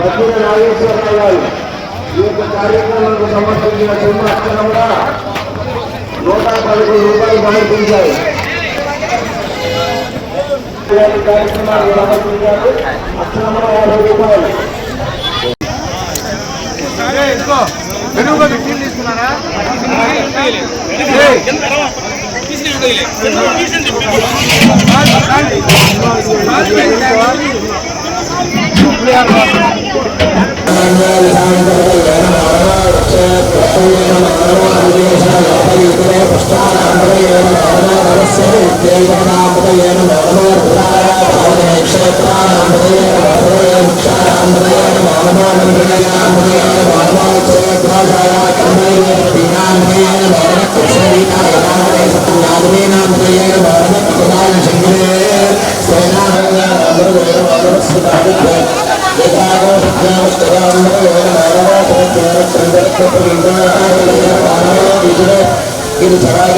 సత్య నాగేశ్వరరావు గారు ఈ యొక్క కార్యక్రమానికి సమర్పించిన చిన్న అక్షరంగా 111 రూపాయలు సమర్పించారు. కార్యక్రమానికి సమర్పించారు అక్షరంగా 50 రూపాయలు. తీసుకున్నారా ఇది చరాగ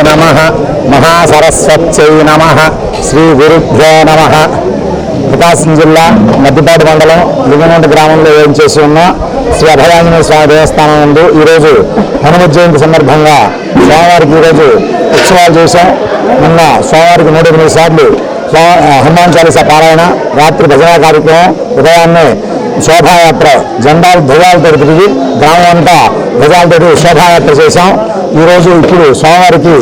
నమః మహాసరస్వత్యై నమః శ్రీ గురుభ్యో నమః. ప్రకాశం జిల్లా మద్దిపాటి మండలం లింగనూట గ్రామంలో ఏం చేసి ఉన్న శ్రీ అభయాంజనేయ స్వామి దేవస్థానం నందు ఈరోజు హనుమ జయంతి సందర్భంగా స్వామివారికి ఈరోజు ఉత్సవాలు చేశాం. నిన్న స్వామివారికి 108 సార్లు హనుమాన్ చాలీసా పారాయణ, రాత్రి భజన కార్యక్రమం, ఉదయాన్నే శోభాయాత్ర జెండాలు ధ్వజాలతో తిరిగి గ్రామం అంతా ధ్వజాలతో శోభాయాత్ర చేశాం. ఈరోజు ఇప్పుడు స్వామివారికి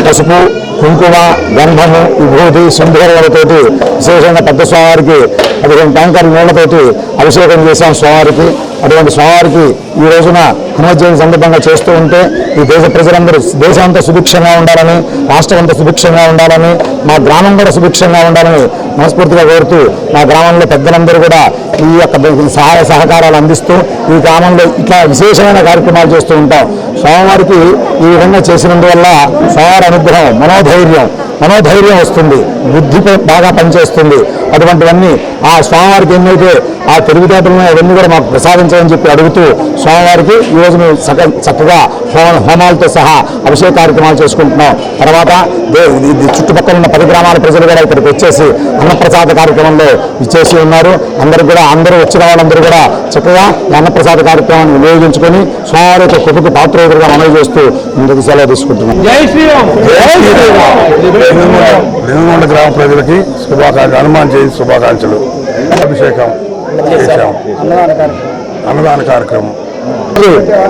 పసుపు, కుంకుమ, గంధము, విభూతి, సింధూరాలతోటి విశేషంగా పెద్ద స్వామివారికి 15 ట్యాంకర్ల నీళ్లతోటి అభిషేకం చేశాం స్వామివారికి. అటువంటి స్వామివారికి ఈ రోజున హనుమ జయంతి సందర్భంగా చేస్తూ ఉంటే ఈ దేశ ప్రజలందరూ దేశం అంతా సుభిక్షంగా ఉండాలని, రాష్ట్రం అంతా సుభిక్షంగా ఉండాలని, మా గ్రామం కూడా సుభిక్షంగా ఉండాలని మనస్ఫూర్తిగా కోరుతూ మా గ్రామంలో పెద్దలందరూ కూడా ఈ యొక్క సహాయ సహకారాలు అందిస్తూ ఈ గ్రామంలో ఇట్లా విశేషమైన కార్యక్రమాలు చేస్తూ ఉంటాం. స్వామివారికి ఈ విధంగా చేసినందువల్ల స్వామివారి అనుగ్రహం, మనోధైర్యం వస్తుంది, బుద్ధి బాగా పనిచేస్తుంది. అటువంటివన్నీ ఆ స్వామివారికి ఎన్నైతే ఆ తెలివితేటలను అవన్నీ కూడా మాకు ప్రసాదించాలని చెప్పి అడుగుతూ స్వామివారికి ఈరోజు మేము చక్కగా హోమాలతో సహా అభిషేక కార్యక్రమాలు చేసుకుంటున్నాం. తర్వాత చుట్టుపక్కల ఉన్న 10 గ్రామాల ప్రజలు కూడా ఇక్కడికి వచ్చేసి అన్నప్రసాద కార్యక్రమంలో ఇచ్చేసి ఉన్నారు. అందరూ వచ్చిన వాళ్ళందరూ కూడా చక్కగా అన్నప్రసాద కార్యక్రమాన్ని వినియోగించుకొని స్వామివారి యొక్క కృపకు పాత్రోదులుగా మనవి చేస్తూ ఇందుకు సెలవు తీసుకుంటున్నాం. జై శ్రీరామ్. లింగనూట గ్రామ ప్రజలకి హనుమాన్ జయంతి శుభాకాంక్షలు. అభిషేకం చేశాం, అన్నదాన కార్యక్రమం.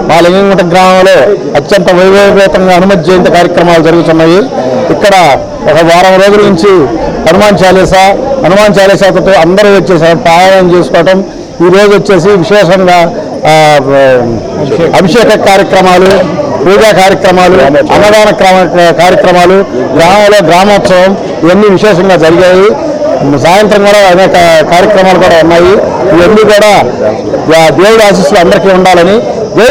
మా లింగనూట గ్రామంలో అత్యంత వైభవపేతంగా హనుమ జయంతి కార్యక్రమాలు జరుగుతున్నాయి. ఇక్కడ ఒక వారం రోజుల నుంచి హనుమాన్ చాలీసాతో అందరూ వచ్చేసి పారాయణం చేసుకోవటం, ఈరోజు వచ్చేసి విశేషంగా అభిషేక కార్యక్రమాలు, పూజా కార్యక్రమాలు, అన్నదాన కార్యక్రమాలు, గ్రామంలో గ్రామోత్సవం ఇవన్నీ విశేషంగా జరిగాయి. సాయంత్రం కూడా అనేక కార్యక్రమాలు కూడా ఉన్నాయి. ఇవన్నీ కూడా దేవుడి ఆశీస్సులు అందరికీ ఉండాలని